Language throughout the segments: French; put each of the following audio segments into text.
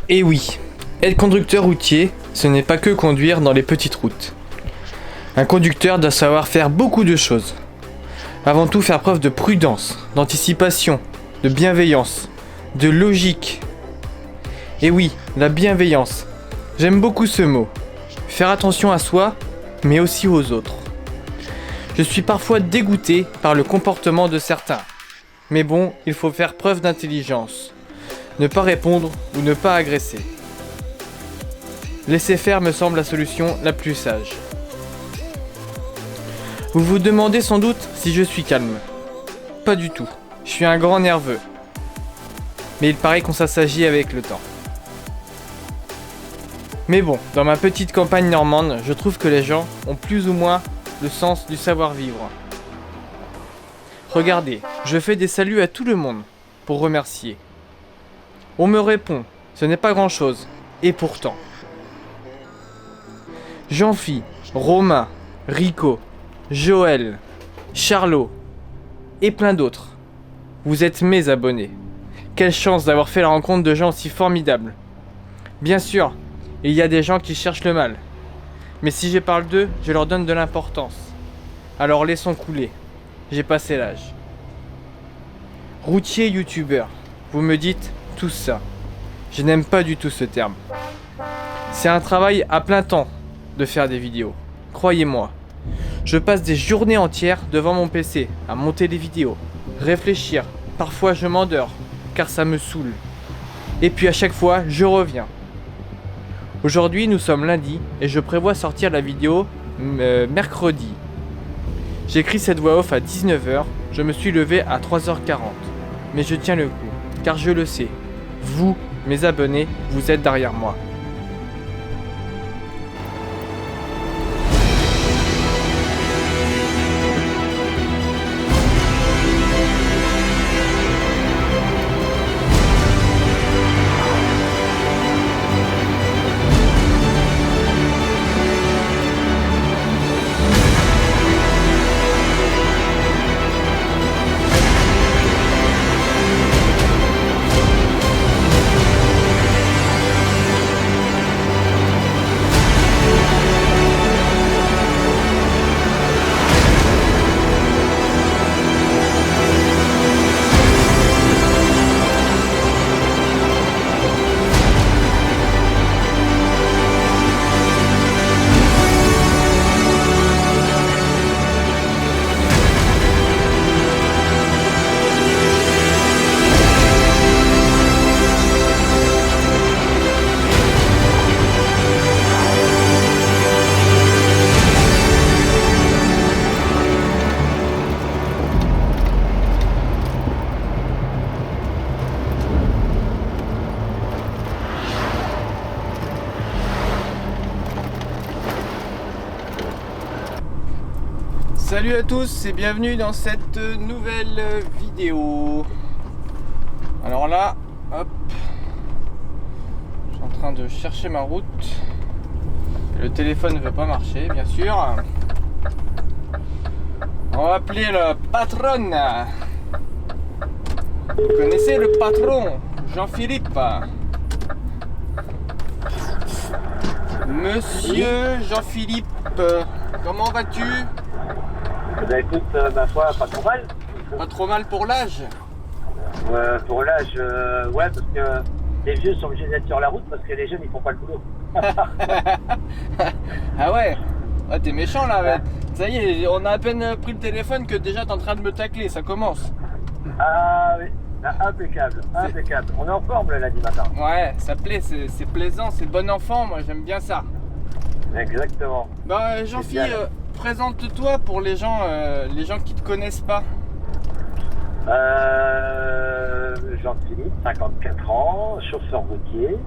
Et oui, être conducteur routier, ce n'est pas que conduire dans les petites routes. Un conducteur doit savoir faire beaucoup de choses. Avant tout, faire preuve de prudence, d'anticipation, de bienveillance, de logique. Et oui, la bienveillance. J'aime beaucoup ce mot. Faire attention à soi, mais aussi aux autres. Je suis parfois dégoûté par le comportement de certains. Mais bon, il faut faire preuve d'intelligence. Ne pas répondre ou ne pas agresser. Laisser faire me semble la solution la plus sage. Vous vous demandez sans doute si je suis calme. Pas du tout. Je suis un grand nerveux. Mais il paraît qu'on s'assagit avec le temps. Mais bon, dans ma petite campagne normande, je trouve que les gens ont plus ou moins le sens du savoir-vivre. Regardez, je fais des saluts à tout le monde pour remercier. On me répond, ce n'est pas grand-chose, et pourtant. Jean-Phi, Romain, Rico, Joël, Charlot, et plein d'autres. Vous êtes mes abonnés. Quelle chance d'avoir fait la rencontre de gens aussi formidables. Bien sûr, il y a des gens qui cherchent le mal. Mais si je parle d'eux, je leur donne de l'importance. Alors laissons couler. J'ai passé l'âge. Routier youtubeur, vous me dites tout ça. Je n'aime pas du tout ce terme. C'est un travail à plein temps de faire des vidéos. Croyez-moi. Je passe des journées entières devant mon PC à monter des vidéos, réfléchir. Parfois je m'endors car ça me saoule. Et puis à chaque fois, je reviens. Aujourd'hui, nous sommes lundi et je prévois sortir la vidéo mercredi. J'écris cette voix off à 19h, je me suis levé à 3h40. Mais je tiens le coup, car je le sais. Vous, mes abonnés, vous êtes derrière moi. Salut à tous et bienvenue dans cette nouvelle vidéo. Alors là, hop, je suis en train de chercher ma route. Le téléphone ne veut pas marcher, bien sûr. On va appeler le patron. Vous connaissez le patron, Jean-Philippe. Monsieur Jean-Philippe, comment vas-tu? Bah écoute, ma foi, pas trop mal. Pas trop mal pour l'âge? Pour l'âge, ouais, parce que les vieux sont obligés d'être sur la route parce que les jeunes ils font pas le boulot. Ah ouais? Ah, t'es méchant là, ouais. Ça y est, on a à peine pris le téléphone que déjà t'es en train de me tacler, ça commence. Ah oui, impeccable, impeccable. On est en forme le lundi matin. Ouais, ça plaît, c'est plaisant, c'est bon enfant, moi j'aime bien ça. Exactement. Bah Jean-Philippe, présente-toi pour les gens qui te connaissent pas. Jean-Philippe, 54 ans, chauffeur routier,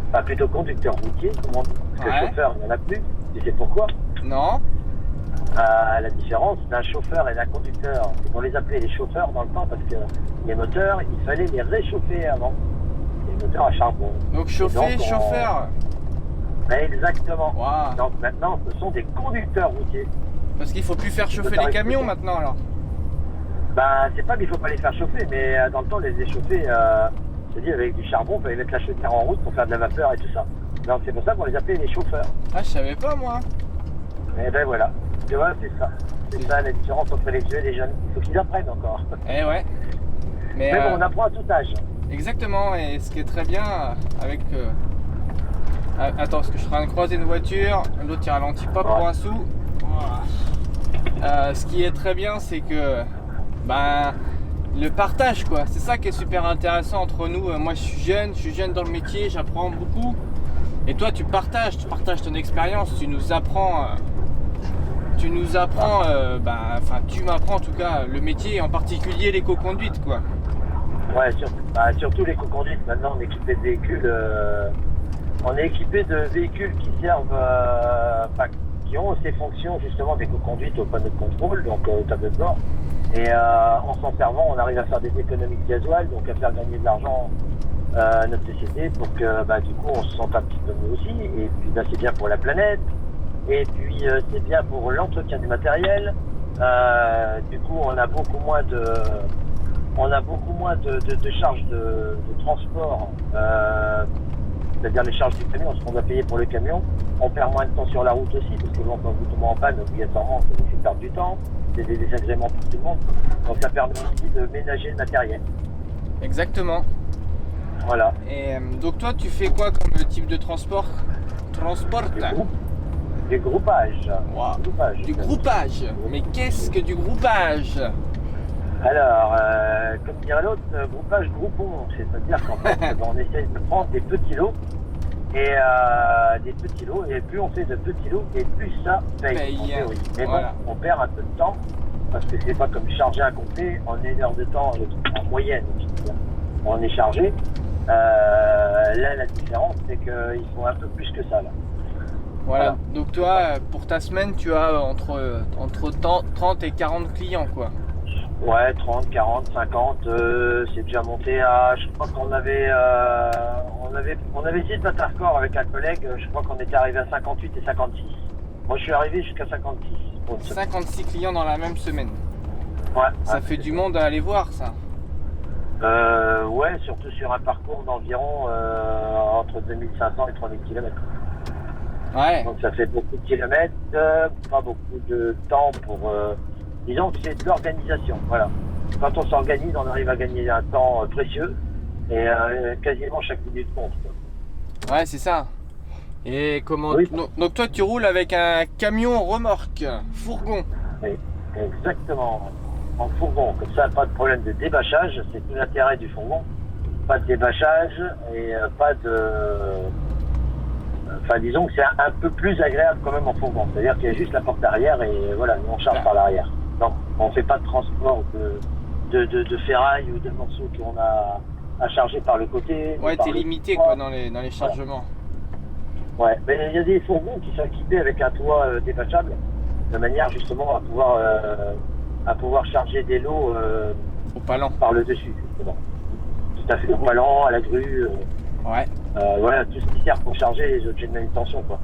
enfin plutôt conducteur routier, comme on dit, parce que chauffeur il n'y en a plus, tu sais pourquoi? Non. La différence d'un chauffeur et d'un conducteur, c'est qu'on les appelait les chauffeurs dans le temps parce que les moteurs, il fallait les réchauffer avant, les moteurs à charbon. Donc chauffer, chauffeur. Exactement. Wow. Donc maintenant, ce sont des conducteurs routiers. Parce qu'il faut plus faire chauffer les camions maintenant alors. Bah, c'est pas qu'il faut pas les faire chauffer, mais dans le temps, les échauffer, Je te dis, avec du charbon, on fallait mettre la chaudière en route pour faire de la vapeur et tout ça. Donc c'est pour ça qu'on les appelait les chauffeurs. Ah, je savais pas moi. Et ben voilà. Tu vois, c'est ça. C'est ça la différence entre les vieux et les jeunes. Il faut qu'ils apprennent encore. Eh ouais. Mais bon, on apprend à tout âge. Exactement, et ce qui est très bien avec... Attends, parce que je suis en train de croiser une voiture, l'autre il ralentit pas pour un sou. Voilà. Ce qui est très bien, c'est que ben, le partage, quoi. C'est ça qui est super intéressant entre nous. Moi je suis jeune dans le métier, j'apprends beaucoup. Et toi tu partages ton expérience, tu nous apprends... tu m'apprends en tout cas le métier, en particulier l'éco-conduite, quoi. Ouais, surtout l'éco-conduite. Maintenant, on est équipé de véhicules. On est équipé de véhicules qui servent, qui ont ces fonctions justement d'éco-conduite au panneau de contrôle, donc au tableau de bord. Et en s'en servant, on arrive à faire des économies de gasoil, donc à faire gagner de l'argent à notre société pour que, du coup, on se sente un petit peu mieux aussi. Et puis, c'est bien pour la planète. Et puis, c'est bien pour l'entretien du matériel. Du coup, on a beaucoup moins de charges de transport, c'est-à-dire les charges du camion, ce qu'on doit payer pour le camion. On perd moins de temps sur la route aussi, parce que quand vous tombez en panne, obligatoirement, ça vous fait perdre du temps. C'est des désagréments pour tout le monde. Donc ça permet aussi de ménager le matériel. Exactement. Voilà. Et donc toi, tu fais quoi comme type de transport? Du groupage. Wow. Du groupage. Mais qu'est-ce que du groupage? Alors, comme dirait l'autre, groupage groupon, c'est-à-dire qu'en fait, on essaye de prendre des petits lots, et plus on fait de petits lots, et plus ça paye. Mais voilà. Bon, on perd un peu de temps, parce que c'est pas comme charger un complet en 1 heure de temps en moyenne. On est chargé. Là, la différence, c'est qu'il faut un peu plus que ça, là. Voilà. Donc toi, pour ta semaine, tu as entre 30 et 40 clients, quoi. Ouais, 30, 40, 50, c'est déjà monté à... Je crois qu'on avait essayé de battre un record avec un collègue, je crois qu'on était arrivé à 58 et 56. Moi, je suis arrivé jusqu'à 56. 56 clients dans la même semaine. Ouais. Ça fait du monde à aller voir, ça. Ouais, surtout sur un parcours d'environ entre 2500 et 3000 km. Ouais. Donc ça fait beaucoup de kilomètres, pas beaucoup de temps pour... disons que c'est de l'organisation, voilà. Quand on s'organise, on arrive à gagner un temps précieux et quasiment chaque minute compte. Ouais, c'est ça. Et comment... Oui. Donc toi, tu roules avec un camion remorque, fourgon. Oui, exactement. En fourgon, comme ça, pas de problème de débâchage, c'est tout l'intérêt du fourgon. Pas de débâchage et pas de... Enfin, disons que c'est un peu plus agréable quand même en fourgon. C'est-à-dire qu'il y a juste la porte arrière et voilà, on charge par l'arrière. Donc, on ne fait pas de transport de ferraille ou de morceaux qu'on a à charger par le côté. Ouais, t'es limité quoi dans les chargements. Ouais, mais il y a des fourgons qui sont équipés avec un toit détachable, de manière justement à pouvoir charger des lots au palan par le dessus. Justement. Tout à fait, au palan, à la grue. Ouais. Voilà, tout ce qui sert pour charger les objets de manutention, quoi.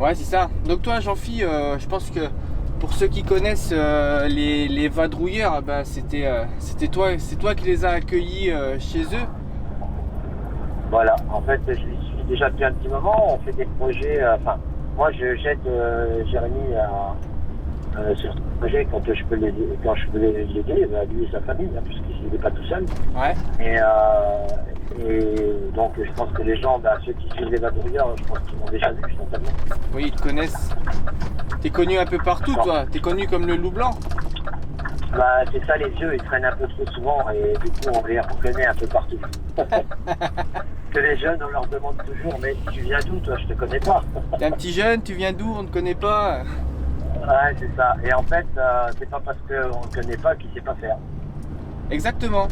Ouais, c'est ça. Donc toi, Jean-Phi, je pense que pour ceux qui connaissent les vadrouilleurs, c'est toi qui les as accueillis chez eux. Voilà, en fait, je les suis déjà depuis un petit moment. On fait des projets. Moi, j'aide Jérémy sur ce projet quand je peux l'aider, lui et sa famille, hein, puisqu'il n'est pas tout seul. Ouais. Et donc, je pense que les gens, ceux qui suivent les vadrouilleurs, je pense qu'ils m'ont déjà vu, certainement. Oui, ils te connaissent. T'es connu un peu partout, toi. T'es connu comme le loup blanc. C'est ça, les vieux, ils traînent un peu trop souvent et du coup, on les reconnaît un peu partout. Que les jeunes, on leur demande toujours, mais tu viens d'où, toi? Je te connais pas. T'es un petit jeune, tu viens d'où? On ne te connaît pas. Ouais, c'est ça. Et en fait, c'est pas parce qu'on ne connaît pas qu'il sait pas faire. Exactement.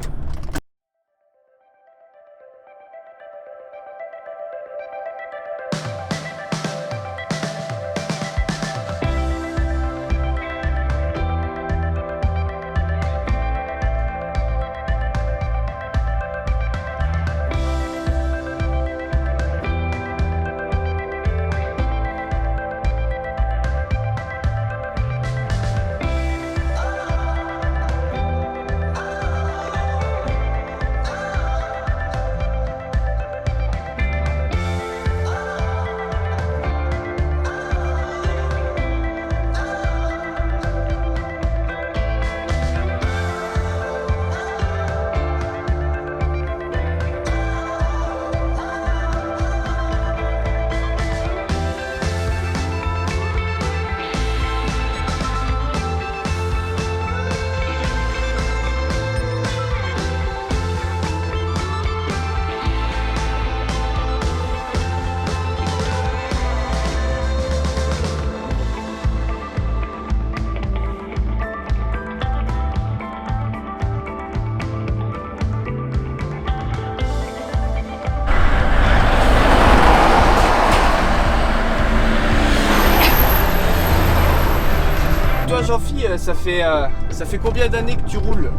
ça fait combien d'années que tu roules?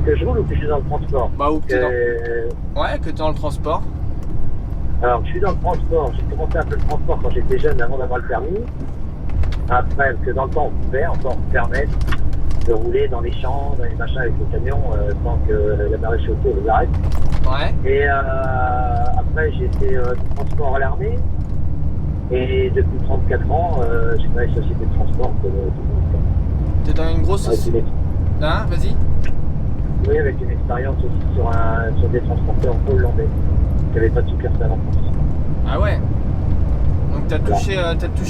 Que je roule ou que je suis dans le transport? Bah, ou que t'es Ouais, que t'es dans le transport. Alors, je suis dans le transport. J'ai commencé un peu le transport quand j'étais jeune, avant d'avoir le permis. Après, parce que dans le temps, on pouvait encore se permettre de rouler dans les champs, dans les machins avec le camion, tant que la marée chauffée les arrête. Ouais. Et après, j'ai fait du transport à l'armée. Et depuis 34 ans, j'ai fait une société de transport. T'es dans une grosse Avec société. Hein, vas-y. Oui, avec une expérience aussi sur des transporteurs hollandais qui n'avaient pas de succursale en France. Ah ouais. Donc t'as touché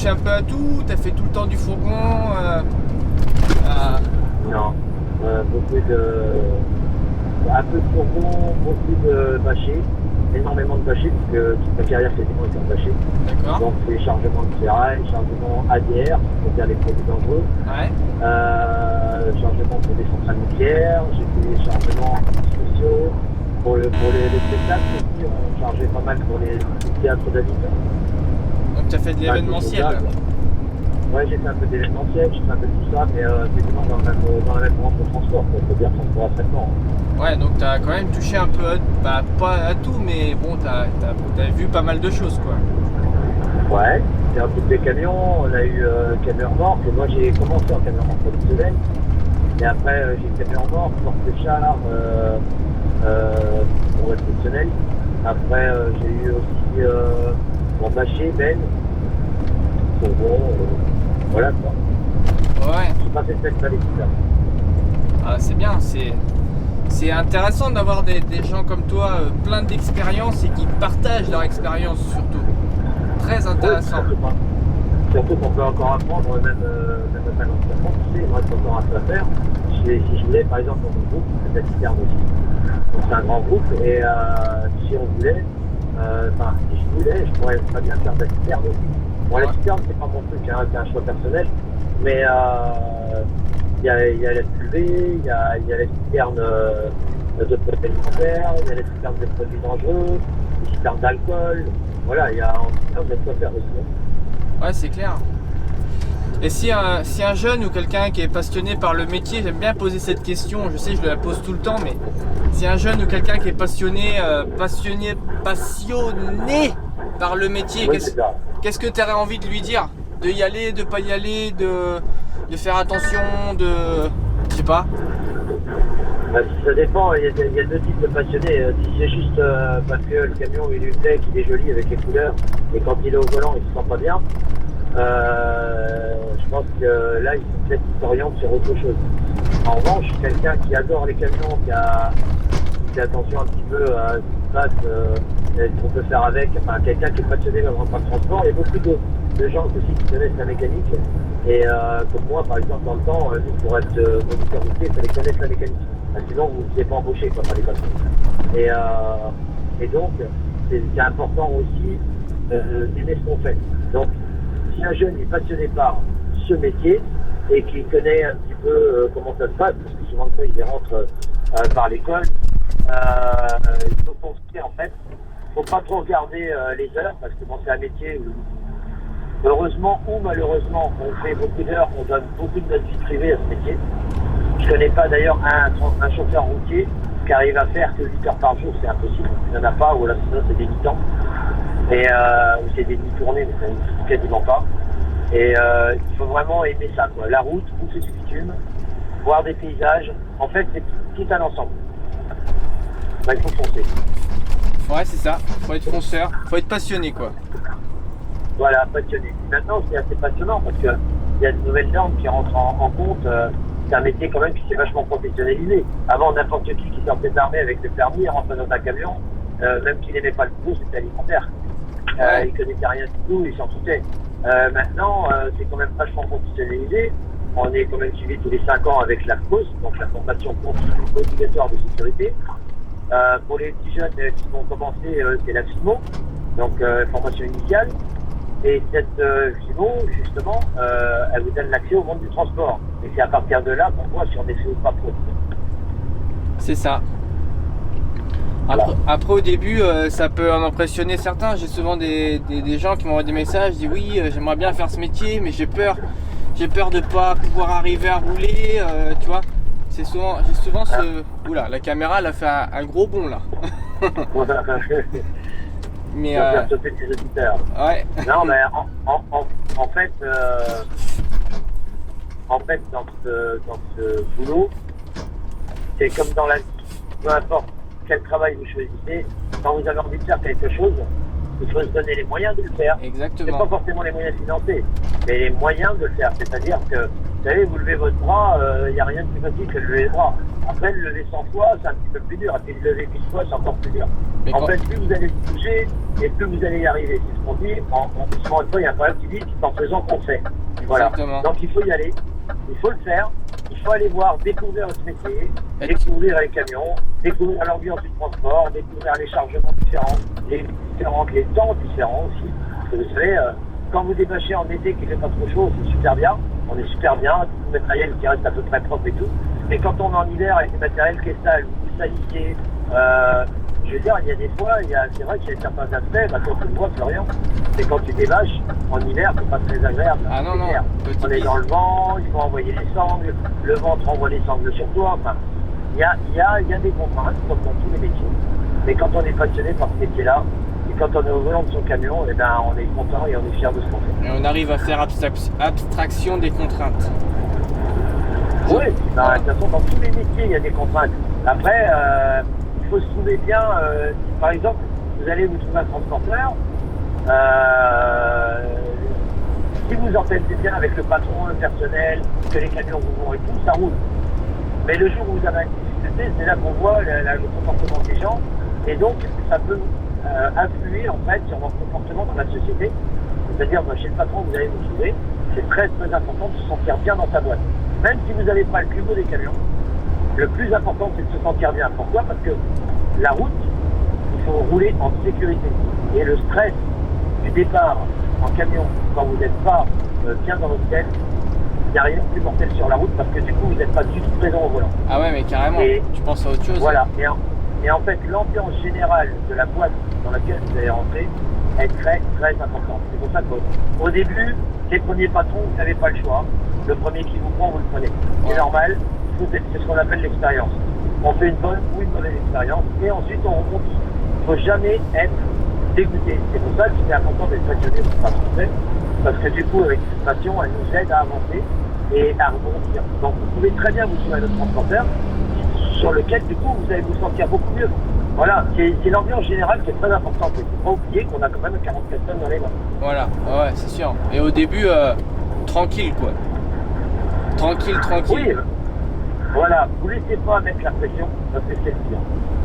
un peu à tout, t'as fait tout le temps du fourgon. Non, un peu de fourgon, beaucoup de bâchés, énormément de bâchés, parce que toute ma carrière quasiment était en bâché. D'accord. Donc c'est chargement de ferraille, chargement ADR, c'est-à-dire les produits dangereux, Ouais. chargement pour des centrales nucléaires, j'ai fait des chargements spéciaux. Pour les spectacles aussi, on chargeait pas mal pour les théâtres d'habitat. Donc t'as fait de l'événementiel. Ouais, j'ai fait un peu d'événementiel, j'ai fait un peu de tout ça, mais quasiment dans la même branche de transport, quoi. Faut dire transport à traitement. Ouais, donc t'as quand même touché un peu, pas à tout, mais bon, t'as vu pas mal de choses, quoi. Ouais, c'est un peu des camions, on a eu camion remorque, moi j'ai commencé en camion remorque traditionnel, et après j'ai camion remorque, porte-char, pour exceptionnel. Après j'ai eu aussi mon bâché, ben, voilà quoi. Ouais. J'ai pas fait cette année tout ça. Ah, c'est bien, c'est intéressant d'avoir des gens comme toi, plein d'expérience et qui partagent leur expérience surtout. Très intéressant. Oui, surtout qu'on peut encore apprendre, même à l'enseignement, tu sais, il me reste encore un peu à faire. Si je voulais, par exemple, dans mon groupe, c'est la citerne aussi. Donc c'est un grand groupe, et si on voulait, si je voulais, je pourrais très bien faire de la citerne aussi. Bon, la citerne, c'est pas mon truc, hein, c'est un choix personnel, mais il y a la cuvée, il y a la citerne de produits alimentaires, il y a la citerne de produits dangereux, la citerne d'alcool, voilà, il y a en citerne de quoi faire aussi. Ouais, c'est clair. Et si un jeune ou quelqu'un qui est passionné par le métier, j'aime bien poser cette question, je sais je la pose tout le temps, mais si un jeune ou quelqu'un qui est passionné par le métier, Oui, qu'est-ce que tu aurais envie de lui dire? De y aller, de pas y aller, de faire attention, je sais pas. Ça dépend, il y a deux types de passionnés. Si c'est juste parce que le camion il lui plaît, qu'il est joli avec les couleurs, et quand il est au volant il se sent pas bien, je pense que là il faut peut-être qu'il s'oriente sur autre chose. En revanche, quelqu'un qui adore les camions, qui fait attention un petit peu à ce qui se passe, ce qu'on peut faire avec, enfin quelqu'un qui est passionné dans le transport, il y a beaucoup de gens aussi qui connaissent la mécanique. Et comme moi, par exemple, dans le temps, nous, pour être moniteur routier, il fallait connaître la mécanique. Sinon, vous ne pouvez pas embaucher par les patrons. Et donc, c'est important aussi d'aimer ce qu'on fait. Donc, si un jeune est passionné par ce métier et qu'il connaît un petit peu comment ça se passe, parce que souvent de fois, il rentre par l'école, il faut foncer en fait. Il ne faut pas trop regarder les heures, parce que bon, c'est un métier où, heureusement ou malheureusement, on fait beaucoup d'heures, on donne beaucoup de notre vie privée à ce métier. Je ne connais pas d'ailleurs un chauffeur routier qui arrive à faire que 8 heures par jour, c'est impossible. Il n'y en a pas, ou là sinon c'est des mi-temps. Ou c'est des demi-tournées, mais ça n'existe quasiment pas. Et il faut vraiment aimer ça, quoi. La route, bouffer du bitume, voir des paysages. En fait, c'est tout un ensemble. Bah, il faut foncer. Ouais, c'est ça. Faut être fonceur, faut être passionné, quoi. Voilà, passionné. Maintenant, c'est assez passionnant parce qu'il y a de nouvelles normes qui rentrent en compte. C'est un métier quand même qui s'est vachement professionnalisé. Avant, n'importe qui sortait de l'armée avec le permis, il rentrait dans un camion, même s'il n'aimait pas le boulot, c'était alimentaire. Il connaissait rien du tout, il s'en foutait. Maintenant, c'est quand même vachement professionnalisé. On est quand même suivi tous les 5 ans avec la FCOS, donc la formation continue obligatoire de sécurité. Pour les petits jeunes qui vont commencer, c'est la FIMO, donc formation initiale. Et cette FIMO, justement, elle vous donne l'accès au monde du transport. Et c'est à partir de là qu'on voit si on est fait ou pas pro. C'est ça. Après, au début, ça peut en impressionner certains. J'ai souvent des gens qui m'envoient des messages, disent oui, j'aimerais bien faire ce métier, mais j'ai peur j'ai peur de pas pouvoir arriver à rouler, tu vois. J'ai souvent ce... Oula, la caméra elle a fait un gros bond là. Mais pour faire sauter les auditeurs. ouais. Non, mais en fait, dans ce boulot, c'est comme dans la vie. Peu importe quel travail vous choisissez, quand vous avez envie de faire quelque chose, il faut se donner les moyens de le faire. Exactement. C'est pas forcément les moyens financiers, mais les moyens de le faire. C'est-à-dire que, vous savez, vous levez votre bras, il n'y a rien de plus facile que de lever le bras. Après, le lever 100 fois, c'est un petit peu plus dur. Et puis le lever 1000 fois, c'est encore plus dur. Mais en fait, plus vous allez se bouger, et plus vous allez y arriver. C'est ce qu'on dit. Souvent, une fois, il y a un problème qui dit c'est en faisant qu'on fait. Voilà. Exactement. Donc, il faut y aller. Il faut le faire. Il faut aller voir, découvrir ce métier, découvrir les camions, découvrir l'ambiance du transport, découvrir les chargements différents, les temps différents aussi. Parce que vous savez, quand vous débâchez en été qu'il ne fait pas trop chaud, c'est super bien. On est super bien, tout le matériel qui reste à peu près propre et tout. Mais quand on est en hiver avec le matériel qui est sale, vous salissez, je veux dire, il y a des fois, c'est vrai qu'il y a certains aspects, quand tu le vois, Florian, c'est quand tu débâches, en hiver, c'est pas très agréable. Ah non, non. On est dans le vent, il faut envoyer les sangles, le vent te renvoie les sangles sur toi, enfin, il y a des contraintes, comme dans tous les métiers. Mais quand on est passionné par ce métier-là, et quand on est au volant de son camion, eh ben, on est content et on est fier de ce qu'on fait. Et on arrive à faire abstraction des contraintes. Oui, de toute façon, dans tous les métiers, il y a des contraintes. Après, il faut se trouver bien. Par exemple, vous allez vous trouver un transporteur. Si vous entendez bien avec le patron, le personnel, que les camions vous vont et tout, ça roule. Mais le jour où vous avez une difficulté, c'est là qu'on voit le comportement des gens. Et donc, ça peut influer en fait sur votre comportement dans la société. C'est-à-dire, chez le patron, vous allez vous trouver. C'est très très important de se sentir bien dans sa boîte. Même si vous n'avez pas le plus beau des camions, le plus important c'est de se sentir bien. Pourquoi? Parce que la route, il faut rouler en sécurité. Et le stress du départ en camion, quand vous n'êtes pas bien dans votre tête, il n'y a rien de plus mortel sur la route parce que du coup vous n'êtes pas du tout présent au volant. Ah ouais, mais carrément, tu penses à autre chose. Voilà, et en fait l'ambiance générale de la boîte dans laquelle vous allez rentrer est très très importante. C'est pour ça qu'au début, les premiers patrons, vous n'avez pas le choix. Le premier qui vous prend, vous le prenez. C'est normal, c'est ce qu'on appelle l'expérience. On fait une bonne ou une mauvaise expérience et ensuite on rebondit. Il ne faut jamais être dégoûté. C'est pour ça que c'est important d'être passionné par ce qu'on fait, parce que du coup, avec cette passion, elle nous aide à avancer et à rebondir. Donc vous pouvez très bien vous trouver un autre transporteur sur lequel du coup vous allez vous sentir beaucoup mieux. Voilà, c'est l'ambiance générale qui est très importante. Il ne faut pas oublier qu'on a quand même 40 personnes dans les mains. Voilà, ouais, c'est sûr. Et au début, tranquille quoi. Tranquille. Oui, voilà, vous ne laissez pas mettre la pression, parce que c'est le pire.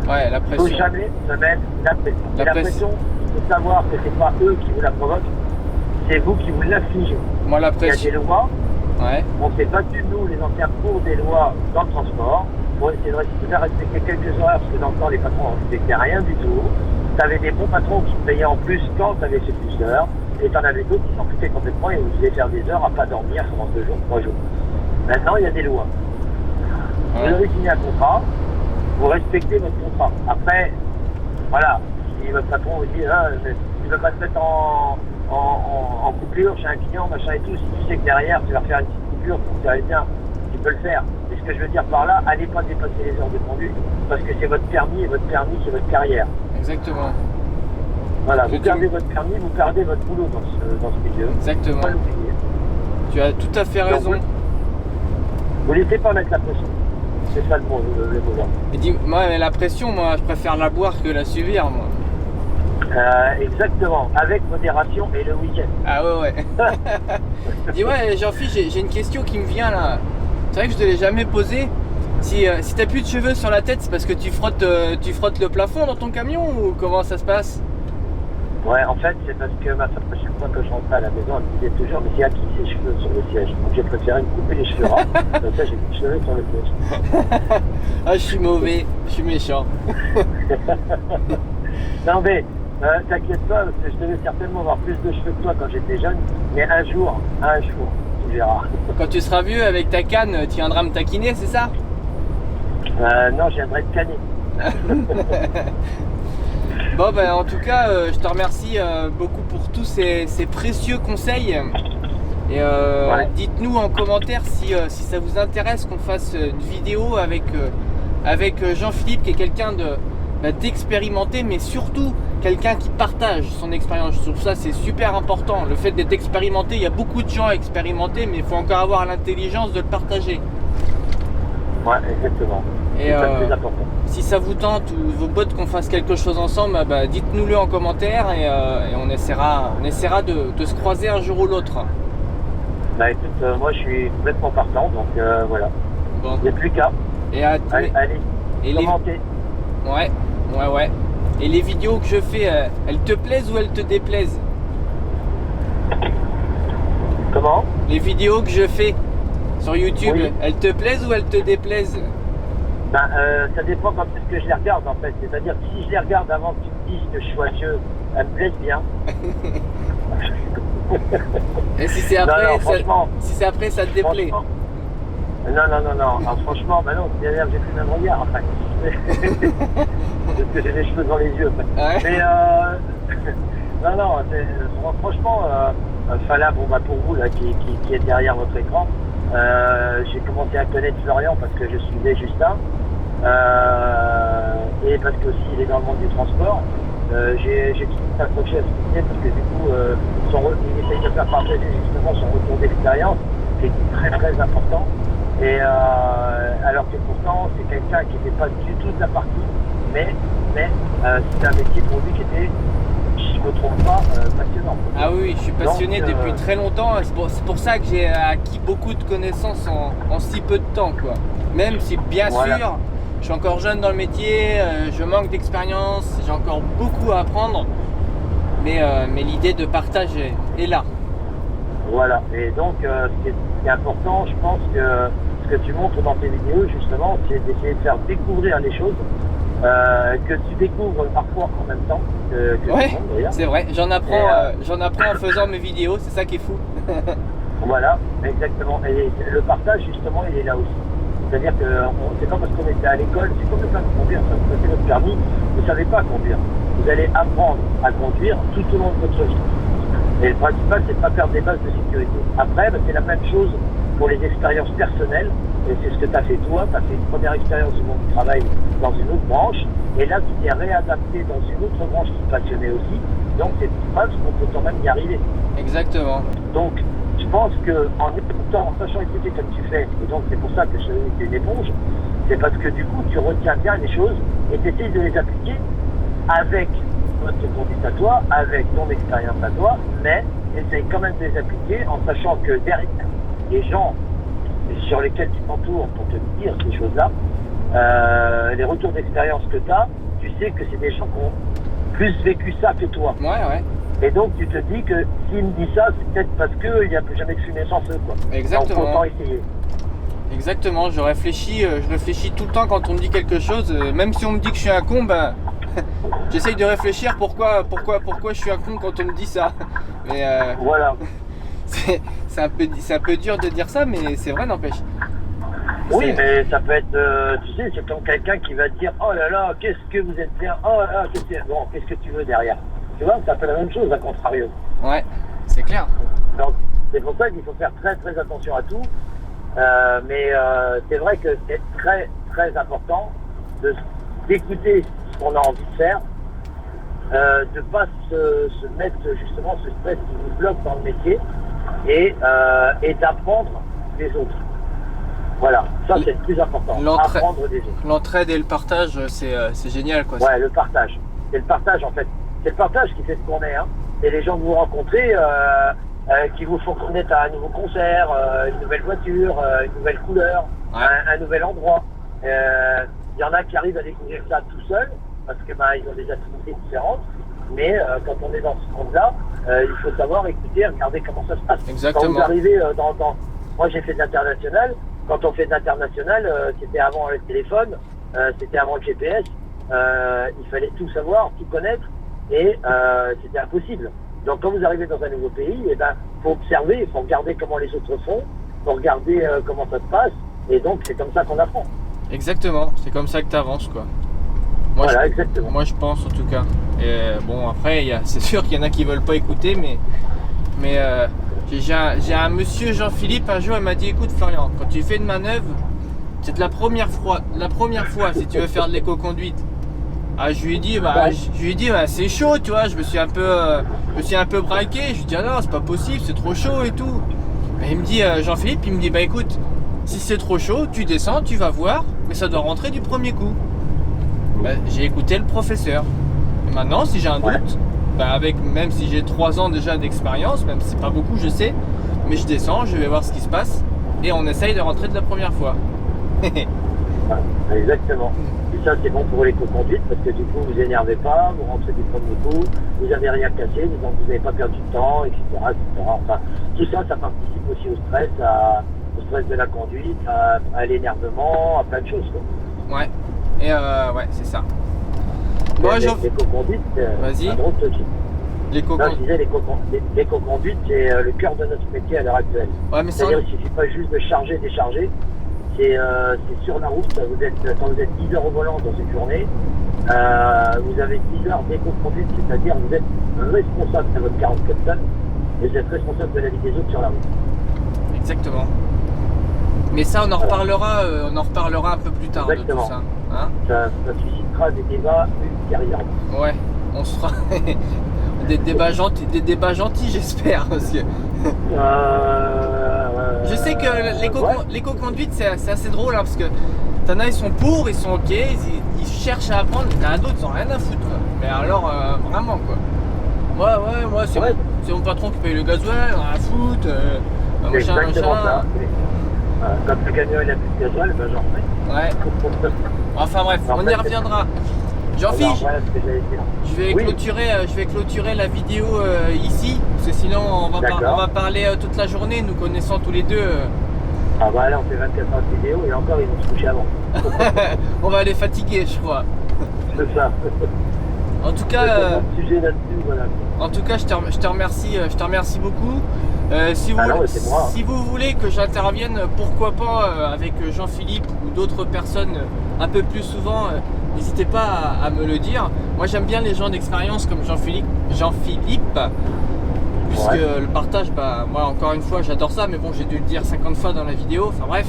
Ouais, la pression. Il ne faut jamais se mettre la pression. La pression, il faut savoir que ce n'est pas eux qui vous la provoquent, c'est vous qui vous l'affligez. Moi, la pression. Il y a des lois, ouais. On s'est battu, nous, les anciens, pour des lois dans le transport, pour essayer de faire respecter quelques horaires, parce que dans le temps, les patrons ne respectaient rien du tout. Tu avais des bons patrons qui te payaient en plus quand tu avais ces plus d'heures, et tu en avais d'autres qui s'en foutaient complètement et vous faisaient faire des heures à pas dormir pendant 2 jours, 3 jours. Maintenant, il y a des lois. Ouais. Vous avez signé un contrat, vous respectez votre contrat. Après, voilà, si votre patron vous dit, tu ne veux pas te mettre en coupure chez un client, machin et tout, si tu sais que derrière, tu vas faire une petite coupure pour que ça aille bien, tu peux le faire. Et ce que je veux dire par là, allez pas dépasser les heures de conduite, parce que c'est votre permis, et votre permis, c'est votre carrière. Exactement. Voilà, vous perdez votre permis, vous perdez votre boulot dans ce milieu. Exactement. Pas l'oublier. Tu as tout à fait raison. Donc, vous laissez pas mettre la pression. C'est ça le mot. Et dis-moi, mais la pression, moi, je préfère la boire que la subir, moi. Exactement, avec modération et le week-end. Ah ouais. Dis-moi, Jean-Philippe, j'ai une question qui me vient là. C'est vrai que je te l'ai jamais posée. Si t'as plus de cheveux sur la tête, c'est parce que tu frottes le plafond dans ton camion ou comment ça se passe? Ouais, en fait, c'est parce que ma femme, chaque fois que je rentrais à la maison, elle me disait toujours, mais c'est à qui ses cheveux sur le siège? Donc j'ai préféré me couper les cheveux ras, comme ça j'ai plus de cheveux sur le siège. Ah, je suis mauvais, je suis méchant. Non mais, t'inquiète pas, parce que je devais certainement avoir plus de cheveux que toi quand j'étais jeune, mais un jour, tu verras. Quand tu seras vieux avec ta canne, tu viendras me taquiner, c'est ça? Non, je viendrai te canner. Bon, ben en tout cas, je te remercie beaucoup pour tous ces précieux conseils. Et Ouais. dites-nous en commentaire si ça vous intéresse qu'on fasse une vidéo avec Jean-Philippe, qui est quelqu'un d'expérimenté, mais surtout quelqu'un qui partage son expérience. Je trouve ça c'est super important. Le fait d'être expérimenté, il y a beaucoup de gens expérimentés, mais il faut encore avoir l'intelligence de le partager. Ouais, exactement. Et C'est ça le plus important. si ça vous tente ou vos potes qu'on fasse quelque chose ensemble, bah, dites-nous-le en commentaire et on essaiera de se croiser un jour ou l'autre. Bah écoute, moi je suis complètement partant, donc voilà. Bon. Il n'y a plus qu'à. Et à Allez, et les... commentez. Ouais. Et les vidéos que je fais, elles te plaisent ou elles te déplaisent? Comment? Les vidéos que je fais sur YouTube, Oui. elles te plaisent ou elles te déplaisent? Ben, ça dépend quand est-ce que je les regarde en fait. C'est-à-dire que si je les regarde avant que tu me dises que je sois vieux, elles me plaisent bien. Et si c'est Non, après, non, franchement. si c'est après, ça te déplaît? Non. Alors, franchement, bah non, c'est-à-dire que j'ai plus le même regard en fait. Parce que j'ai des cheveux dans les yeux. En fait. Ouais. Mais non, franchement, enfin là, bon bah pour vous là qui êtes derrière votre écran, j'ai commencé à connaître Florian parce que je suivais Justin et parce que aussi il est dans le monde du transport. J'ai tout accroché à ce qu'il fait parce que du coup il essaye de faire partager justement son retour d'expérience qui est très très important. Et alors que pourtant c'est quelqu'un qui n'était pas du tout de la partie, mais c'était un métier pour lui qui était, si je ne me trompe pas, passionnant. Ah oui, je suis passionné Donc, depuis très longtemps. C'est pour ça que j'ai acquis beaucoup de connaissances en si peu de temps, quoi. Même si bien Voilà. sûr, je suis encore jeune dans le métier, je manque d'expérience, j'ai encore beaucoup à apprendre, mais l'idée de partage est là. Voilà, et donc ce qui est important, je pense que ce que tu montres dans tes vidéos, justement, c'est d'essayer de faire découvrir les choses, que tu découvres parfois en même temps que Ouais, tout le monde, d'ailleurs. c'est vrai, j'en apprends en faisant mes vidéos, c'est ça qui est fou. Voilà, exactement. Et le partage, justement, il est là aussi. C'est-à-dire que c'est pas parce qu'on était à l'école, c'est comme le permis de conduire, ça vous passez votre permis, vous ne savez pas conduire. Vous allez apprendre à conduire tout au long de votre vie. Et le principal, c'est de ne pas perdre des bases de sécurité. Après, c'est la même chose pour les expériences personnelles. Et c'est ce que tu as fait toi. Tu as fait une première expérience du monde du travail dans une autre branche. Et là, tu t'es réadapté dans une autre branche qui te passionnait aussi. Donc, c'est une preuve qu'on peut quand même y arriver. Exactement. Donc, je pense qu'en écoutant, en sachant écouter comme tu fais, et donc c'est pour ça que je te dis que tu es une éponge, c'est parce que du coup, tu retiens bien les choses et tu essaies de les appliquer avec votre conduite à toi, avec ton expérience à toi, mais essaye quand même de les appliquer en sachant que derrière les gens sur lesquels tu t'entoures pour te dire ces choses-là, les retours d'expérience que tu as, tu sais que c'est des gens qui ont plus vécu ça que toi. Ouais. Et donc tu te dis que s'il me dit ça, c'est peut-être parce qu'il n'y a plus jamais de fumée sans feu, quoi. Exactement. Donc autant essayer. Exactement, je réfléchis tout le temps quand on me dit quelque chose, même si on me dit que je suis un con, ben j'essaye de réfléchir pourquoi je suis un con quand on me dit ça. Mais Voilà. c'est un peu dur de dire ça, mais c'est vrai, n'empêche. Oui, mais ça peut être, tu sais, c'est comme quelqu'un qui va te dire, oh là là, qu'est-ce que vous êtes bien, oh là là, qu'est-ce que tu veux derrière? Tu vois, c'est un peu la même chose, à contrario. Ouais, c'est clair. Donc, c'est pour ça qu'il faut faire très très attention à tout. Mais c'est vrai que c'est très très important d'écouter ce qu'on a envie de faire, de ne pas se mettre justement ce stress qui nous bloque dans le métier et d'apprendre des autres. Voilà, ça c'est le plus important, apprendre des autres. L'entraide et le partage, c'est génial, quoi. Ouais, le partage. C'est le partage en fait. C'est le partage qui fait ce qu'on est. Hein. Et les gens que vous rencontrez qui vous font connaître un nouveau concert, une nouvelle voiture, une nouvelle couleur, ouais. un nouvel endroit. Il y en a qui arrivent à découvrir ça tout seuls parce que ils ont des activités différentes. Mais quand on est dans ce monde-là, il faut savoir écouter, regarder comment ça se passe. Exactement. Quand vous arrivez moi j'ai fait de l'international. Quand on fait de l'international, c'était avant le téléphone, c'était avant le GPS. Il fallait tout savoir, tout connaître, et c'était impossible. Donc quand vous arrivez dans un nouveau pays, faut observer, il faut regarder comment les autres font, il faut regarder comment ça se passe, et donc c'est comme ça qu'on apprend. Exactement, c'est comme ça que tu avances, quoi. Voilà, exactement. Moi je pense en tout cas. Et bon, après, c'est sûr qu'il y en a qui veulent pas écouter, mais J'ai un monsieur Jean-Philippe, un jour, il m'a dit, écoute Florian, quand tu fais une manœuvre, c'est la première fois si tu veux faire de l'éco-conduite. Ah, je lui ai dit, c'est chaud, tu vois, je me suis un peu braqué. Je lui ai dit, ah non, c'est pas possible, c'est trop chaud et tout. Et il me dit, Jean-Philippe, il me dit, bah écoute, si c'est trop chaud, tu descends, tu vas voir, mais ça doit rentrer du premier coup. Bah, j'ai écouté le professeur. Et maintenant, si j'ai un doute, bah même si j'ai 3 ans déjà d'expérience, même si c'est pas beaucoup, je sais, mais je descends, je vais voir ce qui se passe, et on essaye de rentrer de la première fois. Exactement. Et ça, c'est bon pour l'éco-conduite parce que du coup, vous énervez pas, vous rentrez du premier coup, vous n'avez rien cassé, donc vous n'avez pas perdu de temps, etc., etc. Enfin, tout ça, ça participe aussi au stress de la conduite, à l'énervement, à plein de choses, quoi. Ouais. Et ouais, c'est ça. Moi, l'éco-conduite, vas-y. Un drôle de truc. Je disais, l'éco-conduite, c'est le cœur de notre métier à l'heure actuelle. Ouais, mais c'est-à-dire qu'il ne suffit pas juste de charger, décharger. C'est sur la route, quand vous êtes 10 heures au volant dans une journée, vous avez 10 heures d'éco-conduite, c'est-à-dire vous êtes responsable de votre 44 tonnes et vous êtes responsable de la vie des autres sur la route. Exactement. Mais ça, on en reparlera un peu plus tard. Exactement. De tout ça. Hein, ça suscitera des débats ultérieurs. Ouais, on se fera des débats gentils, j'espère. Parce que je sais que l'éco-conduite, c'est assez drôle, hein, parce que t'en as, ils sont pour, ils sont ok, ils cherchent à apprendre, mais t'en as d'autres, ils ont rien à foutre, quoi. Mais alors, vraiment, quoi. Moi, c'est mon patron qui paye le gasoil, rien à foutre. C'est exactement ça. Quand le camion il a plus de gasoil, ben j'en fais. Ouais. Enfin bref, on y reviendra. Jean-Philippe, je vais clôturer la vidéo ici, parce que sinon on va parler toute la journée, nous connaissant tous les deux. Ah bah là on fait 24 heures de vidéo et encore ils vont se coucher avant. On va les fatiguer, je crois. C'est ça. En tout cas, sujet là-dessus, voilà. En tout cas, je te remercie beaucoup. Si vous voulez que j'intervienne, pourquoi pas avec Jean-Philippe ou d'autres personnes un peu plus souvent, n'hésitez pas à me le dire. Moi j'aime bien les gens d'expérience comme Jean-Philippe, puisque le partage, bah, moi encore une fois j'adore ça, mais bon j'ai dû le dire 50 fois dans la vidéo, enfin bref.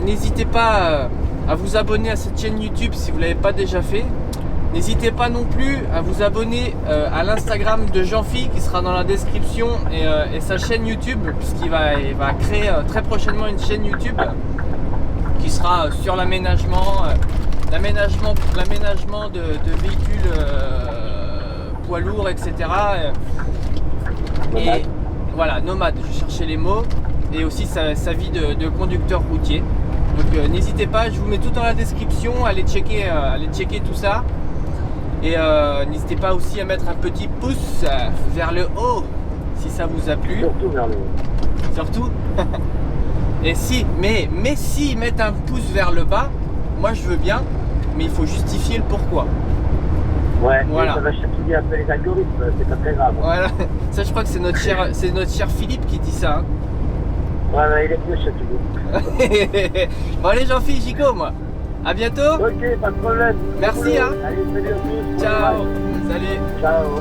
N'hésitez pas à vous abonner à cette chaîne YouTube si vous ne l'avez pas déjà fait. N'hésitez pas non plus à vous abonner à l'Instagram de Jean-Phi qui sera dans la description et sa chaîne YouTube, puisqu'il va créer très prochainement une chaîne YouTube qui sera sur l'aménagement de véhicules poids lourds, etc. Et voilà, nomade, je cherchais les mots, et aussi sa vie de conducteur routier. Donc n'hésitez pas, je vous mets tout dans la description, allez checker tout ça. Et n'hésitez pas aussi à mettre un petit pouce vers le haut si ça vous a plu. Surtout vers le haut. Surtout. Et mais si mettre un pouce vers le bas, moi je veux bien, mais il faut justifier le pourquoi. Ouais, voilà. Ça va chatouiller un peu les algorithmes, c'est pas très grave. Voilà, ça je crois que c'est notre cher Philippe qui dit ça. Hein. Ouais, il est bien chatouillé. Bon allez Jean-Philippe, j'y go moi. A bientôt. Ok, pas de problème. Merci hein. Allez, salut à tous. Ciao. Salut. Ciao.